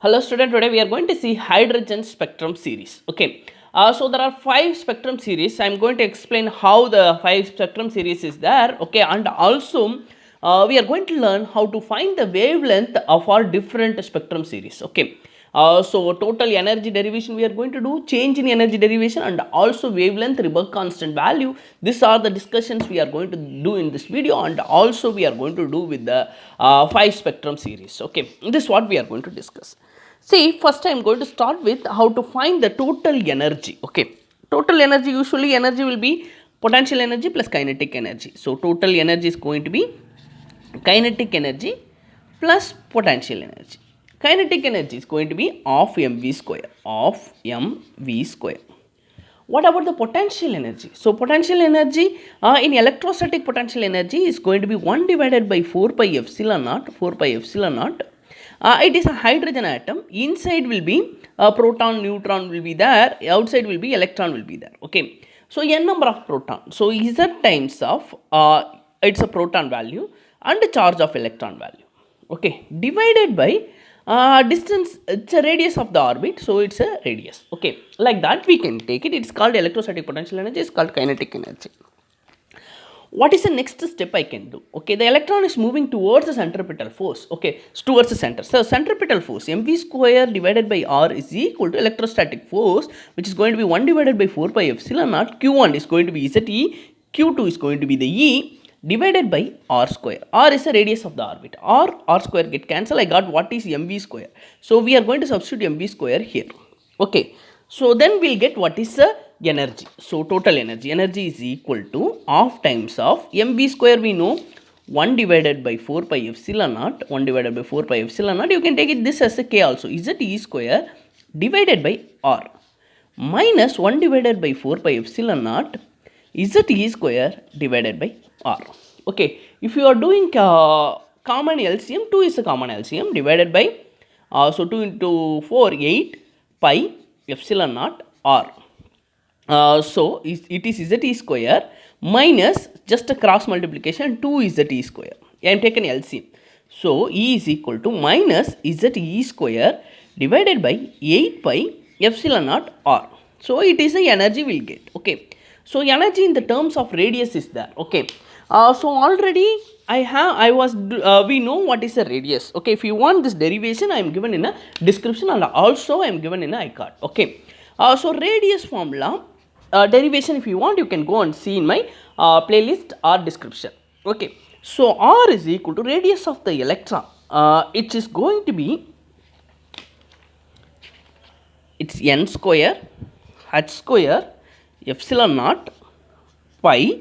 Hello student, today we are going to see hydrogen spectrum series. Okay, so there are 5 spectrum series. I am going to explain how the 5 spectrum series is there. Okay, and also we are going to learn how to find the wavelength of our different spectrum series. Okay, so total energy derivation we are going to do, change in energy derivation, and also wavelength, Ribot constant value. These are the discussions we are going to do in this video, and also we are going to do with the 5 spectrum series. Okay, this is what we are going to discuss. See, first I am going to start with how to find the total energy. Okay, total energy, usually energy will be potential energy plus kinetic energy. So total energy is going to be kinetic energy plus potential energy. Kinetic energy is going to be of mv square, of mv square. What about the potential energy? So potential energy in electrostatic potential energy is going to be 1 divided by 4 pi epsilon naught, 4 pi epsilon naught. It is a hydrogen atom. Inside will be a proton, neutron will be there. Outside will be electron will be there. Okay. So n number of proton. So Z times of it's a proton value and charge of electron value. Okay. Divided by distance, it's a radius of the orbit, so it's a radius. Okay, like that we can take it. It's called electrostatic potential energy, it's called kinetic energy. What is the next step I can do? Okay, the electron is moving towards the centripetal force. Okay, towards the center. So centripetal force mv square divided by r is equal to electrostatic force, which is going to be 1 divided by 4 pi epsilon naught. Q1 is going to be Ze, Q2 is going to be the E, divided by r square. R is the radius of the orbit. R square get cancelled. I got what is mv square. So we are going to substitute mv square here. Okay. So then we'll get what is the energy. So total energy. Energy is equal to half times of mv square we know 1 divided by 4 pi epsilon naught. 1 divided by 4 pi epsilon naught. You can take it this as a k also. Ze square divided by r minus 1 divided by 4 pi epsilon naught Ze square divided by r. Okay, if you are doing common LCM, 2 is a common LCM divided by, so 2 into 4, 8 pi epsilon naught r. So it is Ze square minus just a cross multiplication 2 Ze square. I am taken LCM. So E is equal to minus Ze square divided by 8 pi epsilon naught r. So it is the energy we will get. Okay. So energy in the terms of radius is there. Okay. So already we know what is the radius. Okay. If you want this derivation, I am given in a description and also I am given in a iCard. Okay. So radius formula derivation, if you want, you can go and see in my playlist or description. Okay. So R is equal to radius of the electron. It is going to be, it's n square h square epsilon naught pi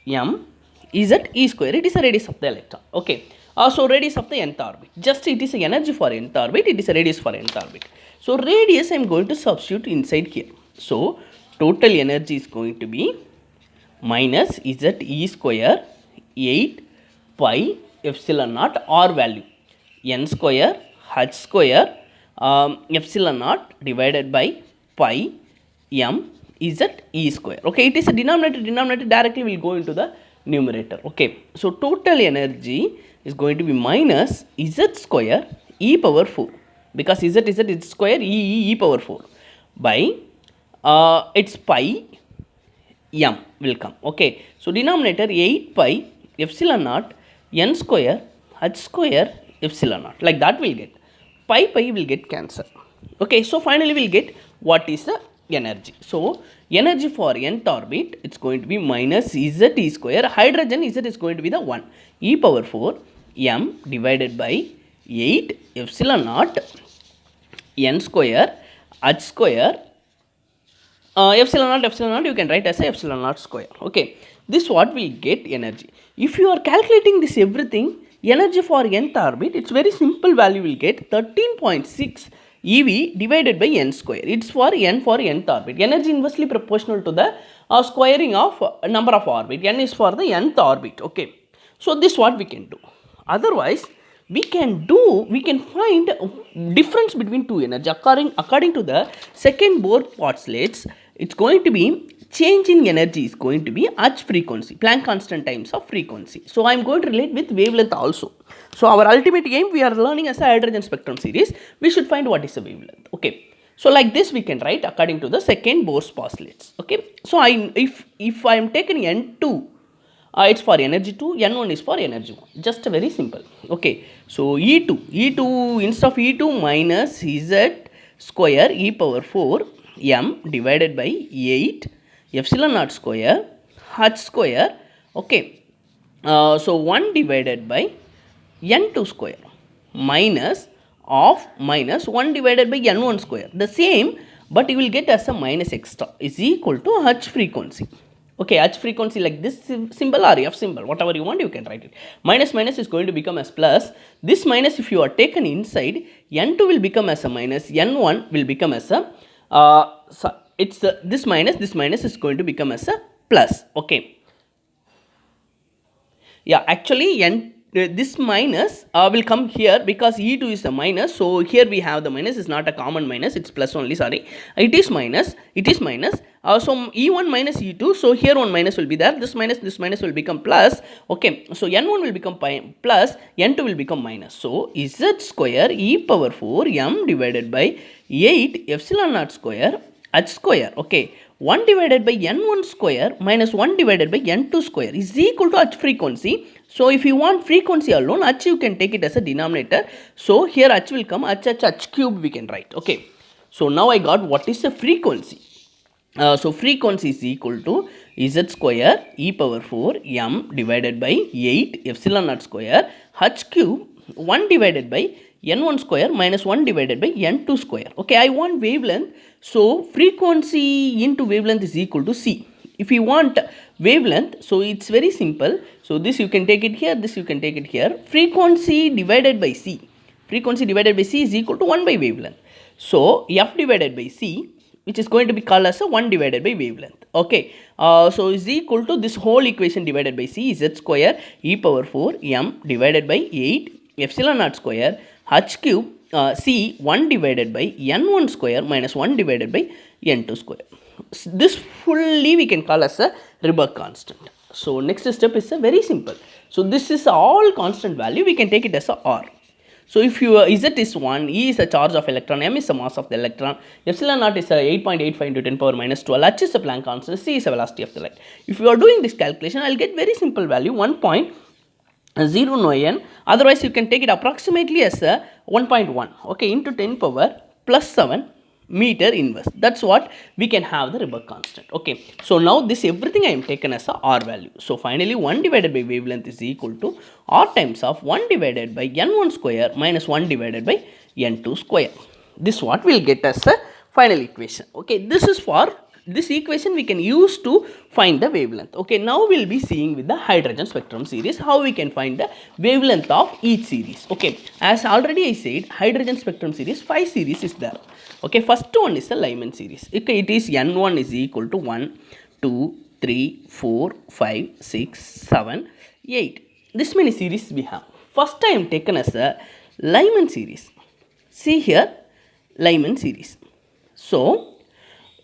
m z e square. It is a radius of the electron. Okay. So radius of the nth orbit. Just it is a energy for nth orbit. It is a radius for nth orbit. So radius I am going to substitute inside here. So total energy is going to be minus Ze square 8 pi epsilon naught r value n square h square epsilon naught divided by pi m Ze square. Okay, it is a denominator directly will go into the numerator. Okay, so total energy is going to be minus Z square e power 4, because Z is square e power 4 by its pi m will come. Okay, so denominator 8 pi epsilon naught n square h square epsilon naught, like that will get pi will get cancelled. Okay, so finally we'll get what is the energy. So energy for nth orbit, it's going to be minus Ze square. Hydrogen Z is going to be the 1 e power 4 m divided by 8 epsilon naught n square h square epsilon naught you can write as a epsilon naught square. Okay, this what will get energy. If you are calculating this everything, energy for nth orbit, it's very simple value will get 13.6 EV divided by n square. It's for nth orbit. Energy inversely proportional to the squaring of number of orbit. N is for the nth orbit. Okay, so this what we can do. Otherwise we can find difference between two energy according to the second Bohr postulates. It's going to be change in energy is going to be H frequency, Planck constant times of frequency. So I am going to relate with wavelength also. So our ultimate aim, we are learning as a hydrogen spectrum series, we should find what is the wavelength. Okay. So like this we can write according to the second Bohr's postulates. Okay. So if I am taking N2, it's for energy 2, N1 is for energy 1. Just very simple. Okay. So E2 instead of E2 minus Z square e power 4 m divided by 8 epsilon naught square h square. Okay. So 1 divided by n2 square minus of minus 1 divided by n1 square. The same, but you will get as a minus extra is equal to h frequency. Okay, H frequency like this symbol or F symbol, whatever you want, you can write it. Minus minus is going to become as plus. This minus, if you are taken inside, N2 will become as a minus, N1 will become as a, this minus is going to become as a plus. Okay. Yeah, actually this minus will come here because E2 is a minus. So here we have the minus, is not a common minus, it's plus only, sorry. It is minus. So E1 minus E2, so here one minus will be there. This minus will become plus. Okay, so N1 will become plus, N2 will become minus. So Z square e power 4 m divided by 8 epsilon naught square h square. Okay, 1 divided by n1 square minus 1 divided by n2 square is equal to h frequency. So if you want frequency alone, h you can take it as a denominator. So here h will come, h cube we can write. Okay. So now I got what is the frequency. So frequency is equal to z square e power 4 m divided by 8 epsilon naught square h cube 1 divided by n1 square minus 1 divided by n2 square. Okay, I want wavelength. So frequency into wavelength is equal to c. If you want wavelength, so it's very simple. So this you can take it here, this you can take it here. Frequency divided by c. Frequency divided by c is equal to 1 by wavelength. So f divided by c, which is going to be called as a 1 divided by wavelength. Okay, so is equal to this whole equation divided by c, z square e power 4 m divided by 8 epsilon naught square h cube c 1 divided by n1 square minus 1 divided by n2 square. This fully we can call as a Ribach constant. So next step is a very simple. So this is all constant value, we can take it as a r. So if you Z is 1, E is the charge of electron, M is the mass of the electron, epsilon naught is 8.85 into 10 power minus 12, H is the Planck constant, C is the velocity of the light. If you are doing this calculation, I will get very simple value 1.09, otherwise you can take it approximately as a 1.1, okay, into 10 power plus 7 meter inverse. That's what we can have the Ribach constant. Okay, so now this everything I am taken as a R value. So finally 1 divided by wavelength is equal to R times of 1 divided by n1 square minus 1 divided by n2 square. This what we'll get as a final equation. Okay, this is for this equation we can use to find the wavelength. Okay, now we'll be seeing with the hydrogen spectrum series how we can find the wavelength of each series. Okay, as already I said, hydrogen spectrum series 5 series is there. Okay, first one is the Lyman series. Okay, it is n1 is equal to 1, 2, 3, 4, 5, 6, 7, 8. This many series we have. First I am taken as a Lyman series. See here, Lyman series. So,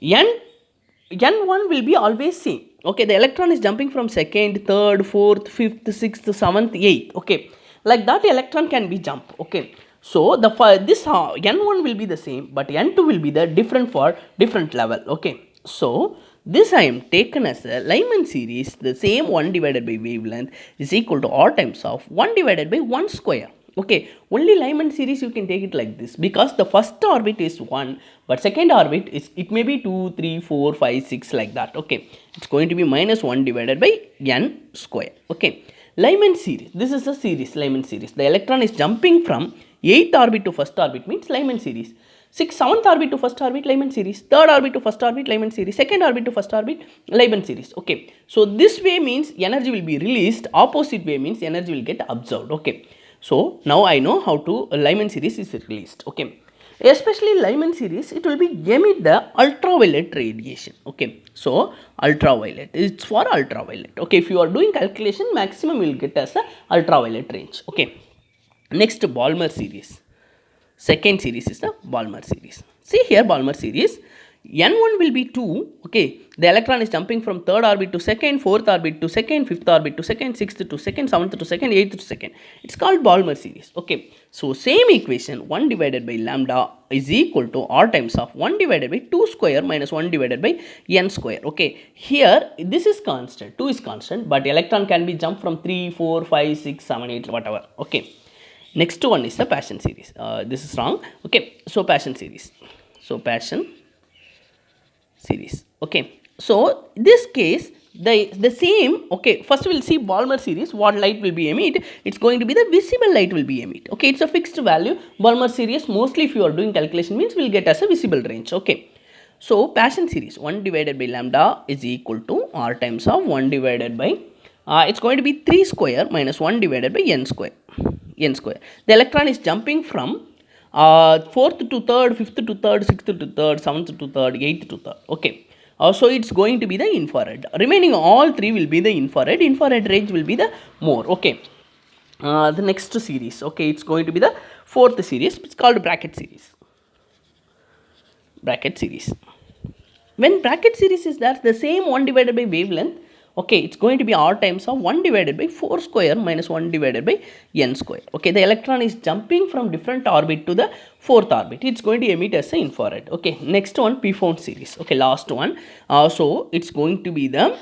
n1 will be always same. Okay, the electron is jumping from second, third, fourth, fifth, sixth, seventh, eighth. Okay, like that electron can be jump. Okay, so this n1 will be the same, but n2 will be the different for different level. Okay, so this I am taken as a Lyman series. The same 1 divided by wavelength is equal to R times of 1 divided by 1 square. Okay, only Lyman series you can take it like this because the first orbit is 1, but second orbit is, it may be 2, 3, 4, 5, 6 like that. Okay, it's going to be minus 1 divided by n square. Okay, Lyman series, this is a series, Lyman series. The electron is jumping from 8th orbit to first orbit means Lyman series. 7th orbit to first orbit, Lyman series. 3rd orbit to first orbit, Lyman series. 2nd orbit to first orbit, Lyman series. Okay, so this way means energy will be released, opposite way means energy will get absorbed. Okay, so now I know how to Lyman series is released. Okay, especially Lyman series, it will be emit the ultraviolet radiation. Okay, so ultraviolet, it's for ultraviolet. Okay, if you are doing calculation, maximum you will get as a ultraviolet range. Okay, next Balmer series. Second series is the Balmer series. See here Balmer series, n1 will be 2, okay, the electron is jumping from third orbit to second, fourth orbit to second, fifth orbit to second, sixth to second, seventh to second, eighth to second. It's called Balmer series, okay. So same equation, 1 divided by lambda is equal to r times of 1 divided by 2 square minus 1 divided by n square, okay. Here this is constant, 2 is constant, but electron can be jumped from 3, 4, 5, 6, 7, 8, whatever, okay. Next one is the Paschen series. This is wrong, okay. So Paschen series, so Paschen series, okay. So this case the same, okay, first we'll see Balmer series, what light will be emit. It's going to be the visible light will be emit, okay. It's a fixed value. Balmer series mostly if you are doing calculation means we'll get as a visible range, okay. So Paschen series, 1 divided by lambda is equal to r times of 1 divided by it's going to be 3 square minus 1 divided by n square, the electron is jumping from fourth to third, fifth to third, sixth to third, seventh to third, eighth to third, okay. So it's going to be the infrared. Remaining all three will be the infrared. Infrared range will be the more, okay. The next series, okay, it's going to be the fourth series. It's called bracket series. Bracket series. When bracket series is there, the same 1 divided by wavelength, okay, it's going to be r times of 1 divided by 4 square minus 1 divided by n square, okay. The electron is jumping from different orbit to the fourth orbit. It's going to emit as an infrared, okay. Next one, p-found series, okay, last one. So it's going to be the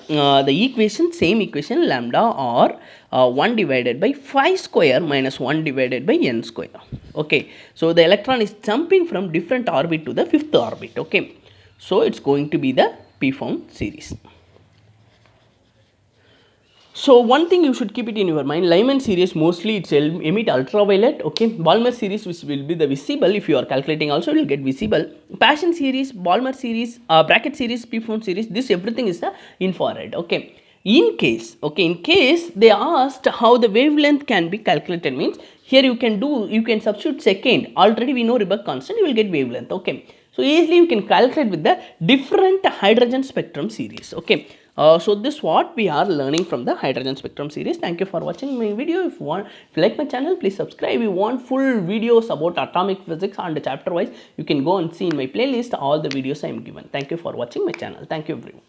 equation, same equation, lambda or 1 divided by 5 square minus 1 divided by n square, okay. So the electron is jumping from different orbit to the fifth orbit, okay. So it's going to be the p-found series. So one thing you should keep it in your mind, Lyman series mostly it's emit ultraviolet, okay. Balmer series which will be the visible, if you are calculating also you will get visible. Paschen series, Balmer series, bracket series, p-found series, this everything is the infrared, okay. In case, okay, in case they asked how the wavelength can be calculated means, here you can substitute second, already we know Ribach constant, you will get wavelength, okay. So easily you can calculate with the different hydrogen spectrum series, okay. So this what we are learning from the hydrogen spectrum series. Thank you for watching my video. If you like my channel, please subscribe. If you want full videos about atomic physics and chapter wise, you can go and see in my playlist all the videos I am given. Thank you for watching my channel. Thank you everyone.